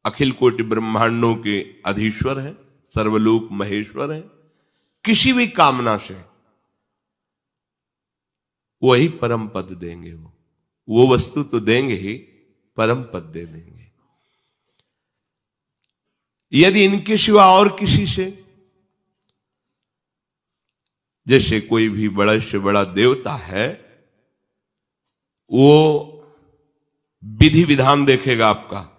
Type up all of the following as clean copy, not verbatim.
अखिल कोटि ब्रह्मांडों के अधीश्वर हैं, सर्वलोक महेश्वर हैं। किसी भी कामना से वही परम पद देंगे। वो वस्तु तो देंगे ही, परम पद दे देंगे। यदि इनके सिवा और किसी से, जैसे कोई भी बड़ा से बड़ा देवता है, वो विधि विधान देखेगा आपका।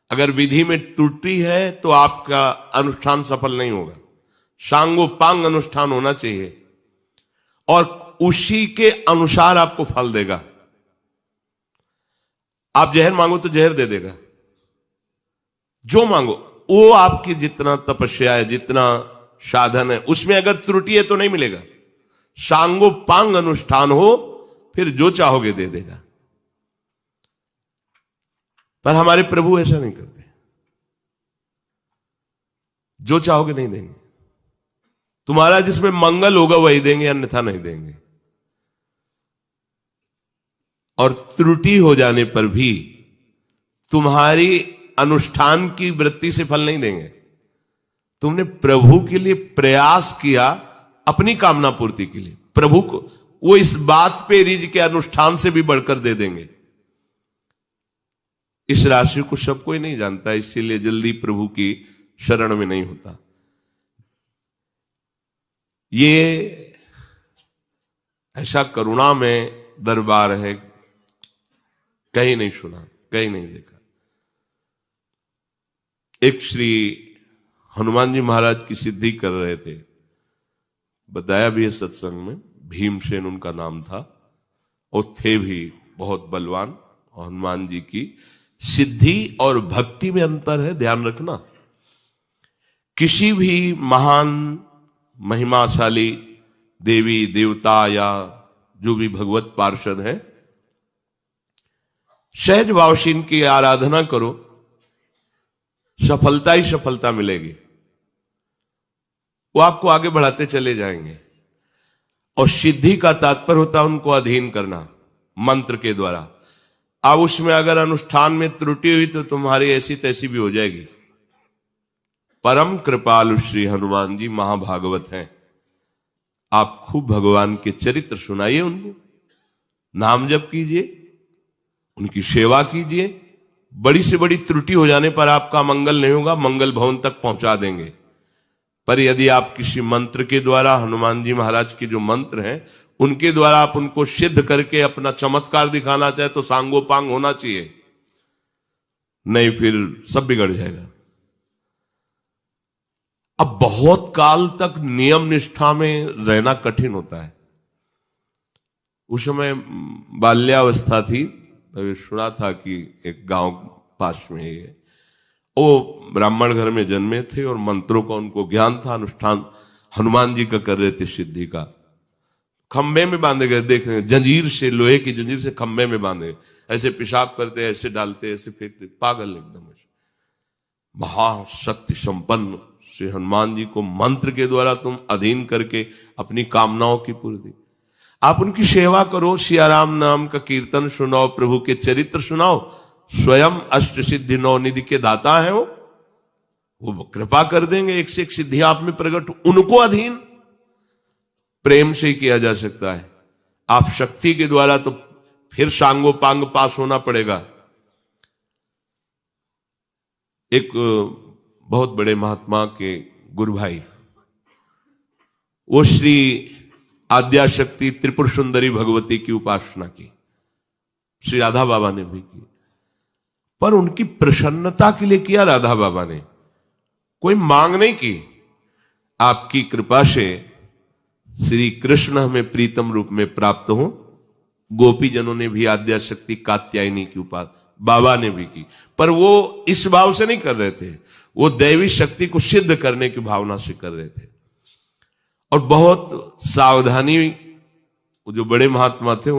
अगर विधि में त्रुटि है तो आपका अनुष्ठान सफल नहीं होगा। सांगोपांग अनुष्ठान होना चाहिए और उसी के अनुसार आपको फल देगा। आप जहर मांगो तो जहर दे देगा, जो मांगो वो आपकी जितना तपस्या है, जितना साधन है, उसमें अगर त्रुटि है तो नहीं मिलेगा। सांगोपांग अनुष्ठान हो, फिर जो चाहोगे दे देगा। पर हमारे प्रभु ऐसा नहीं करते, जो चाहोगे नहीं देंगे। तुम्हारा जिसमें मंगल होगा वही देंगे, अन्यथा नहीं देंगे। और त्रुटि हो जाने पर भी तुम्हारी अनुष्ठान की वृत्ति से फल नहीं देंगे। तुमने प्रभु के लिए प्रयास किया, अपनी कामना पूर्ति के लिए, प्रभु को वो इस बात पे रिज के अनुष्ठान से भी बढ़कर दे देंगे। इस राशि को सब कोई नहीं जानता, इसीलिए जल्दी प्रभु की शरण में नहीं होता। ये ऐसा करुणा में दरबार है, कहीं नहीं सुना, कहीं नहीं देखा। एक श्री हनुमान जी महाराज की सिद्धि कर रहे थे, बताया भी है सत्संग में। भीमसेन उनका नाम था और थे भी बहुत बलवान। और हनुमान जी की सिद्धि और भक्ति में अंतर है, ध्यान रखना। किसी भी महान महिमाशाली देवी देवता या जो भी भगवत पार्षद है, सहज भाव से इनकी आराधना करो, सफलता ही सफलता मिलेगी। वो आपको आगे बढ़ाते चले जाएंगे। और सिद्धि का तात्पर्य होता है उनको अधीन करना मंत्र के द्वारा। अब उसमें अगर अनुष्ठान में त्रुटि हुई तो तुम्हारी ऐसी तैसी भी हो जाएगी। परम कृपालु श्री हनुमान जी महाभागवत हैं। आप खूब भगवान के चरित्र सुनाइए, उनको नाम जप कीजिए, उनकी सेवा कीजिए। बड़ी से बड़ी त्रुटि हो जाने पर आपका मंगल नहीं होगा, मंगल भवन तक पहुंचा देंगे। पर यदि आप किसी मंत्र के द्वारा, हनुमान जी महाराज के जो मंत्र हैं उनके द्वारा आप उनको सिद्ध करके अपना चमत्कार दिखाना चाहे तो सांगोपांग होना चाहिए, नहीं फिर सब बिगड़ जाएगा। अब बहुत काल तक नियम निष्ठा में रहना कठिन होता है। उस समय बाल्यावस्था थी, तभी सुना था कि एक गांव पास में है, वो ब्राह्मण घर में जन्मे थे और मंत्रों का उनको ज्ञान था। अनुष्ठान हनुमान जी का कर रहे थे सिद्धि का। खंबे में बांधे गए, देख रहे हैं, जंजीर से, लोहे की जंजीर से खंबे में बांधे, ऐसे पेशाब करते, ऐसे डालते, ऐसे फेंकते, पागल एकदम। महाशक्ति संपन्न श्री हनुमान जी को मंत्र के द्वारा तुम अधीन करके अपनी कामनाओं की पूर्ति। आप उनकी सेवा करो, सियाराम नाम का कीर्तन सुनाओ, प्रभु के चरित्र सुनाओ। स्वयं अष्ट सिद्धि नौ निधि के दाता है वो कृपा कर देंगे। एक से एक सिद्धियां आप में प्रकट, उनको अधीन प्रेम से ही किया जा सकता है। आप शक्ति के द्वारा तो फिर सांगोपांग पास होना पड़ेगा। एक बहुत बड़े महात्मा के गुरु भाई, वो श्री आद्याशक्ति त्रिपुर सुंदरी भगवती की उपासना की, श्री राधा बाबा ने भी की। पर उनकी प्रसन्नता के लिए किया राधा बाबा ने, कोई मांग नहीं की। आपकी कृपा से श्री कृष्ण हमें प्रीतम रूप में प्राप्त हो। गोपी जनों ने भी आद्याशक्ति कात्यायनी की उपासना बाबा ने भी की, पर वो इस भाव से नहीं कर रहे थे, वो दैवी शक्ति को सिद्ध करने की भावना से कर रहे थे। और बहुत सावधानी, जो बड़े महात्मा थे